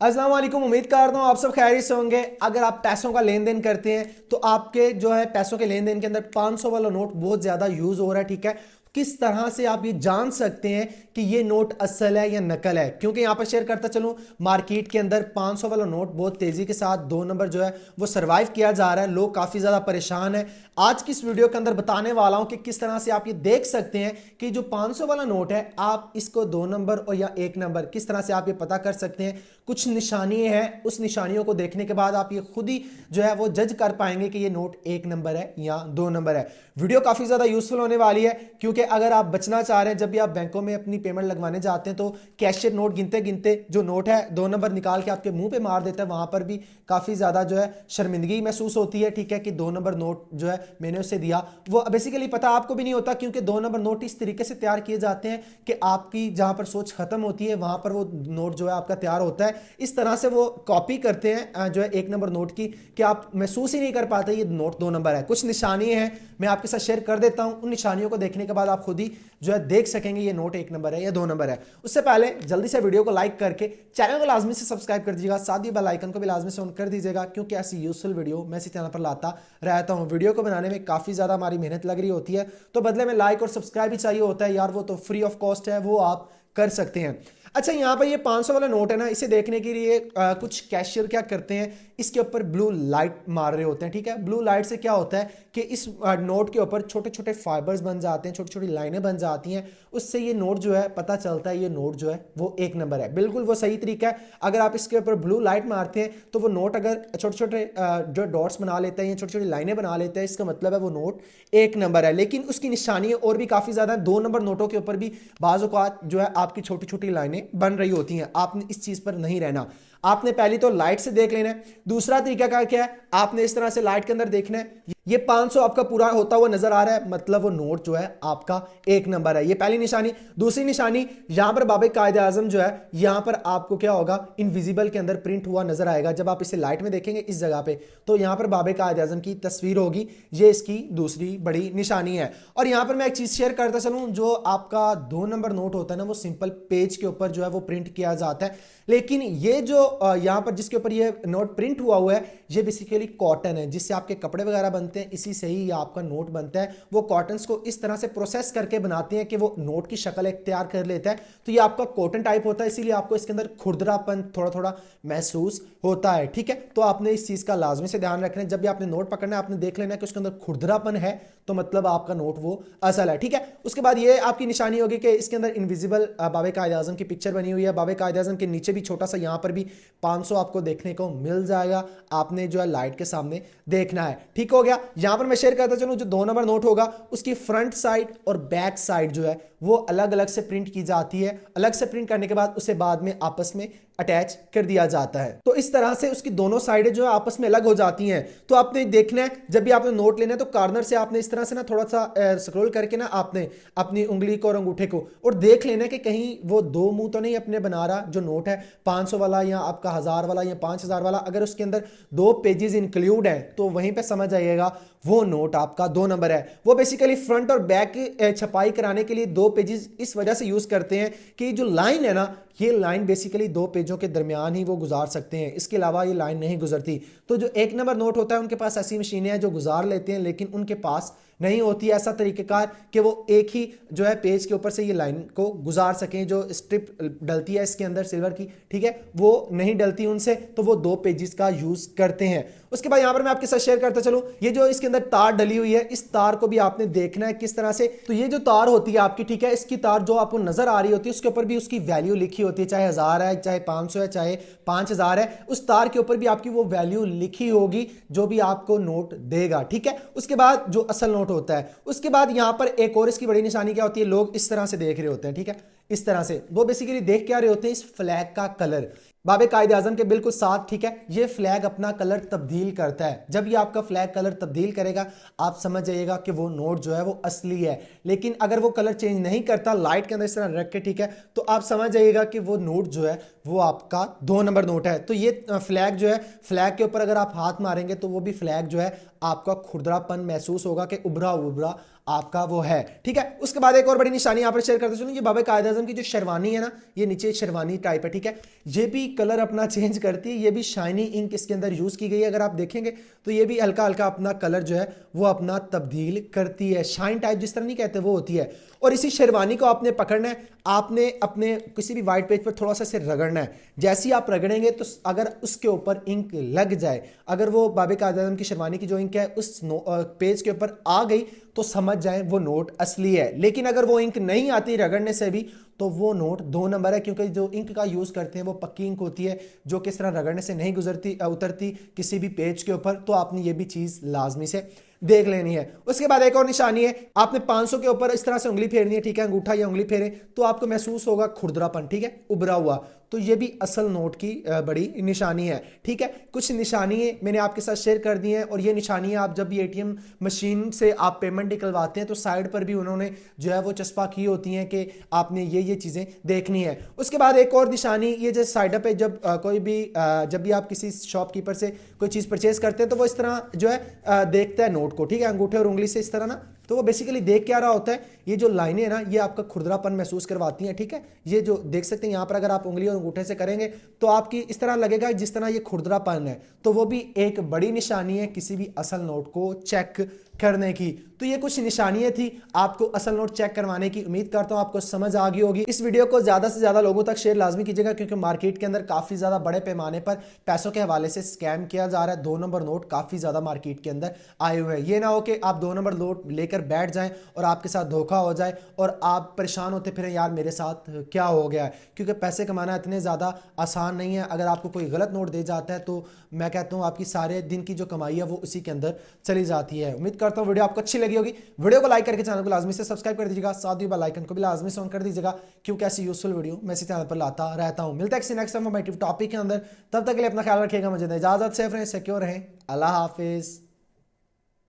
अस्सलाम वालेकुम। उम्मीद करता हूँ आप सब खैरियत से होंगे। अगर आप पैसों का लेन देन करते हैं तो आपके जो है पैसों के लेन देन के अंदर 500 वाला नोट बहुत ज्यादा यूज हो रहा है। ठीक है, किस तरह से आप ये जान सकते हैं कि ये नोट असल है या नकल है, क्योंकि यहां पर शेयर करता चलूं मार्केट के अंदर 500 वाला नोट बहुत तेजी के साथ 2 नंबर जो है वो सरवाइव किया जा रहा है। लोग काफी ज्यादा परेशान है। आज की इस वीडियो के अंदर बताने वाला हूं कि किस तरह से आप ये देख सकते हैं कि जो 500 वाला नोट है आप इसको 2 नंबर और या 1 नंबर किस तरह से आप ये पता कर सकते हैं। कुछ निशानियां हैं, उस निशानियों को देखने के बाद आप ये खुद ही जो है वो जज कर पाएंगे कि ये नोट 1 नंबर है या 2 नंबर है। वीडियो काफी ज्यादा यूजफुल होने वाली है, क्योंकि अगर आप बचना चाह रहे हैं जब भी आप बैंकों में अपनी पेमेंट लगवाने जाते हैं तो कैशियर नोट गिनते गिनते जो नोट है 2 नंबर निकाल के आपके मुंह पे मार देता है, वहां पर भी काफी ज्यादा जो है शर्मिंदगी महसूस होती है। ठीक है, कि 2 नंबर नोट जो है मैंने उसे दिया, वो बेसिकली पता आपको भी नहीं होता, क्योंकि 2 नंबर नोट इस तरीके से तैयार किए जाते हैं कि आपकी जहां पर सोच खत्म होती है वहां पर वो नोट जो है आपका तैयार होता है। इस तरह से वो कॉपी करते हैं जो है 1 नंबर नोट की, कि आप महसूस ही नहीं कर पाते ये नोट 2 नंबर है। कुछ निशानियां हैं, मैं आपके साथ शेयर कर देता हूं। उन निशानियों को देखने के बाद आप खुद ही जो है देख सकेंगे ये नोट 1 नंबर है या 2 नंबर है। उससे पहले जल्दी से वीडियो को लाइक करके चैनल को लाजमी से सब्सक्राइब कर दीजिएगा, साथ ही बेल आइकन को भी लाजमी से ऑन कर दीजिएगा, क्योंकि ऐसी यूजफुल वीडियो मैं इसी चैनल पर लाता रहता हूं। वीडियो को बनाने में काफी ज्यादा हमारी मेहनत लग रही होती है, तो बदले में लाइक और सब्सक्राइब भी चाहिए होता है यार, वो तो फ्री ऑफ कॉस्ट है, वो आप कर सकते हैं। अच्छा, यहां पर ये 500 वाला नोट है ना, इसे देखने के लिए कुछ कैशियर क्या करते हैं, इसके ऊपर ब्लू लाइट मार रहे होते हैं। ठीक है, ब्लू लाइट से क्या होता है कि इस नोट के ऊपर छोटे छोटे फाइबर्स बन जाते हैं, छोटी छोटी लाइनें बन जाती हैं, उससे ये नोट जो है पता चलता है ये नोट जो है वो 1 नंबर है। बिल्कुल वो सही तरीका है। अगर आप इसके ऊपर ब्लू लाइट मारते हैं तो वो नोट अगर छोटे छोटे जो डॉट्स बना लेते हैं या छोटी छोटी लाइनें बना लेते हैं, इसका मतलब है वो नोट 1 नंबर है। लेकिन उसकी निशानियां और भी काफी ज्यादा 2 नंबर नोटों के ऊपर भी बाज़ औक़ात जो है आपकी छोटी छोटी लाइनें बन रही होती हैं। आपने इस चीज पर नहीं रहना, आपने पहली तो लाइट से देख लेना है। दूसरा तरीका क्या है, आपने इस तरह से लाइट के अंदर देखना है, ये 500 आपका पूरा होता हुआ नजर आ रहा है, मतलब वो नोट जो है आपका 1 नंबर है। ये पहली निशानी। दूसरी निशानी, यहां पर बाबे कायदे आजम जो है, यहां पर आपको क्या होगा, इनविजिबल के अंदर प्रिंट हुआ नजर आएगा। जब आप इसे लाइट में देखेंगे इस जगह पे, तो यहां पर बाबे कायदे आजम की तस्वीर होगी। ये इसकी दूसरी बड़ी निशानी है। और यहां पर मैं एक चीज शेयर करता चलूं, जो आपका 2 नंबर नोट होता है ना, वो सिंपल पेज के ऊपर जो है वो प्रिंट किया जाता है। लेकिन ये जो यहां पर जिसके ऊपर ये नोट प्रिंट हुआ है, ये बेसिकली कॉटन है, जिससे आपके कपड़े वगैरह बनते हैं, इसी से ही आपका नोट बनता है। वो कॉटन्स को इस तरह से प्रोसेस करके बनाते हैं कि वो नोट की शक्ल इख्तियार कर लेता है। तो ये आपका कॉटन टाइप होता है, इसीलिए आपको इसके अंदर खुरदरापन थोड़ा थोड़ा महसूस होता है। ठीक है, तो आपने इस चीज का लाजमी से ध्यान रखना है। जब भी आपने नोट पकड़ना है, आपने देख लेना है कि उसके अंदर खुरदरापन है, तो मतलब आपका नोट वो असल है। ठीक है, उसके बाद ये आपकी निशानी होगी कि इसके अंदर इनविजिबल बाबे कायदे आजम की पिक्चर बनी हुई है। बाबे कायदे आजम के नीचे भी छोटा सा यहां पर भी 500 आपको देखने को मिल जाएगा। आपने जो है लाइट के सामने देखना है। ठीक हो गया। यहां पर मैं शेयर करता चलूं, जो 2 नंबर नोट होगा उसकी फ्रंट साइड और बैक साइड जो है वो अलग अलग से प्रिंट की जाती है। अलग से प्रिंट करने के बाद उसे बाद में आपस में अटैच कर दिया जाता है। तो इस तरह से उसकी दोनों साइडें जो है आपस में अलग हो जाती हैं। तो आपने देखना है, जब भी आपने नोट लेना है तो कार्नर से आपने इस तरह से ना थोड़ा सा स्क्रॉल करके ना आपने अपनी उंगली को और अंगूठे को और देख लेना है कि कहीं वो दो मुंह तो नहीं अपने बना रहा। जो नोट है 500 वाला या आपका 1000 वाला या 5000 वाला, अगर उसके अंदर 2 पेजेस इंक्लूड है तो वहीं पे समझ आइएगा वो नोट आपका 2 नंबर है। वो बेसिकली फ्रंट और बैक की छपाई कराने के लिए 2 पेजेस इस वजह से यूज करते हैं कि जो लाइन है ना, ये लाइन बेसिकली 2 पेजों के दरमियान ही वो गुजार सकते हैं, इसके अलावा ये लाइन नहीं गुजरती। तो जो 1 नंबर नोट होता है उनके पास ऐसी मशीनें हैं जो गुजार लेते हैं, लेकिन उनके पास नहीं होती ऐसा तरीकेकार कि वो एक ही जो है पेज के ऊपर से ये लाइन को गुजार सकें। जो स्ट्रिप डलती है इसके अंदर सिल्वर की, ठीक है, वो नहीं डलती उनसे, तो वो 2 पेजेस का यूज करते हैं। उसके बाद यहां पर मैं आपके साथ शेयर करता चलूं, ये जो इसके अंदर तार डली हुई है, इस तार को भी आपने देखना है किस तरह से। तो ये जो तार होती है आपकी, ठीक है, इसकी तार जो आपको नजर आ रही होती है उसके ऊपर भी उसकी वैल्यू लिखी होती है, चाहे 1000 है, चाहे 500 है, चाहे 5000 है, उस तार के ऊपर भी आपकी वो वैल्यू लिखी होगी जो भी आपको नोट देगा। ठीक है, उसके बाद जो असल नोट होता है, उसके बाद यहां पर एक और इसकी बड़ी निशानी क्या होती है, लोग इस तरह से देख रहे होते हैं। ठीक है, इस तरह से वो बेसिकली देख क्या रहे होते हैं, इस फ्लैग का कलर। बाबे कायदे आजम के बिल्कुल साथ, ठीक है, ये फ्लैग अपना कलर तब्दील करता है। जब ये आपका फ्लैग कलर तब्दील करेगा, आप समझ जाइएगा कि वो नोट जो है वो असली है। लेकिन अगर वो कलर चेंज नहीं करता, लाइट के अंदर इस तरह रख के, ठीक है, तो आप समझ जाइएगा कि वो नोट जो है वो आपका 2 नंबर नोट है। तो ये फ्लैग जो है, फ्लैग के ऊपर अगर आप हाथ मारेंगे तो वो भी फ्लैग जो है आपका खुरदरापन महसूस होगा कि उभरा उभरा आपका वो है, ठीक है। उसके बाद एक और बड़ी निशानी यहाँ पर शेयर करते चलूं, ये बाबा कायद आजम की जो शेरवानी है ना, ये नीचे शेरवानी टाइप है, ठीक है। ये भी कलर अपना चेंज करती है, ये भी शाइनी इंक इसके अंदर यूज की गई है। अगर आप देखेंगे तो ये भी हल्का हल्का अपना कलर जो है वो अपना तब्दील करती है, शाइन टाइप जिस तरह नहीं कहते वो होती है। और इसी शेरवानी को आपने पकड़ना है, आपने अपने किसी भी व्हाइट पेज पर थोड़ा सा इसे रगड़ना है। जैसे ही आप रगड़ेंगे तो अगर उसके ऊपर इंक लग जाए, अगर वो बाबा कायद आजम की शेरवानी की जो इंक है उस पेज के ऊपर आ गई तो समझ जाएं वो नोट असली है। लेकिन अगर वो इंक नहीं आती रगड़ने से भी तो वो नोट 2 नंबर है, क्योंकि जो इंक का यूज करते हैं वो पक्की इंक होती है जो किस तरह रगड़ने से नहीं गुजरती उतरती किसी भी पेज के ऊपर। तो आपने ये भी चीज लाजमी से देख लेनी है। उसके बाद एक और निशानी है, आपने 500 के ऊपर इस तरह से उंगली फेरनी है, ठीक है, अंगूठा या उंगली फेरे तो आपको महसूस होगा खुरदरापन, ठीक है, उभरा हुआ, तो ये भी असल नोट की बड़ी निशानी है, ठीक है। कुछ निशानियां मैंने आपके साथ शेयर कर दी हैं, और ये निशानियां आप जब भी एटीएम मशीन से आप पेमेंट निकलवाते हैं तो साइड पर भी उन्होंने जो है वो चस्पा की होती हैं कि आपने ये चीजें देखनी है। उसके बाद एक और निशानी, ये जो साइड पे जब कोई भी जब भी आप किसी शॉपकीपर से कोई चीज परचेज करते हैं तो वो इस तरह जो है देखता है नोट को, ठीक है, अंगूठे और उंगली से इस तरह ना, तो वो बेसिकली देख क्या रहा होता है, ये जो लाइनें हैं ना ये आपका खुरदरापन महसूस करवाती हैं, ठीक है। ये जो देख सकते हैं यहाँ पर अगर आप उंगली और अंगूठे से करेंगे तो आपकी इस तरह लगेगा जिस तरह ये खुरदरापन है, तो वो भी एक बड़ी निशानी है किसी भी असल नोट को चेक करने की। तो ये कुछ निशानियां थी आपको असल नोट चेक करवाने की। उम्मीद करता हूं आपको समझ आ गई होगी। इस वीडियो को ज्यादा से ज्यादा लोगों तक शेयर लाजमी कीजिएगा, क्योंकि मार्केट के अंदर काफी ज्यादा बड़े पैमाने पर पैसों के हवाले से स्कैम किया जा रहा है। 2 नंबर नोट काफी ज्यादा मार्केट के अंदर आए हुए हैं। ये ना हो कि आप 2 नंबर नोट लेकर बैठ जाएं और आपके साथ धोखा हो जाए और आप परेशान होते फिरें यार मेरे साथ क्या हो गया है, क्योंकि पैसे कमाना इतने ज्यादा आसान नहीं है। अगर आपको कोई गलत नोट दे जाता है तो मैं कहता हूं आपकी सारे दिन की जो कमाई है वो उसी के अंदर चली जाती है। उम्मीद करता हूं वीडियो आपको अच्छी लगी होगी। वीडियो को लाइक करके चैनल को लाजमी से सब्सक्राइब कर दीजिएगा, साथ ही बेल आइकन को भी लाजमी से ऑन कर दीजिएगा, क्योंकि ऐसी यूजफुल वीडियो मैं इसी चैनल पर लाता रहता हूं। मिलता है किसी नेक्स्ट टाइम टॉपिक के अंदर, तब तक के लिए अपना ख्याल रखिएगा, मुझे इजाजत, सेफ रहें, सिक्योर रहें, अल्लाह हाफिज।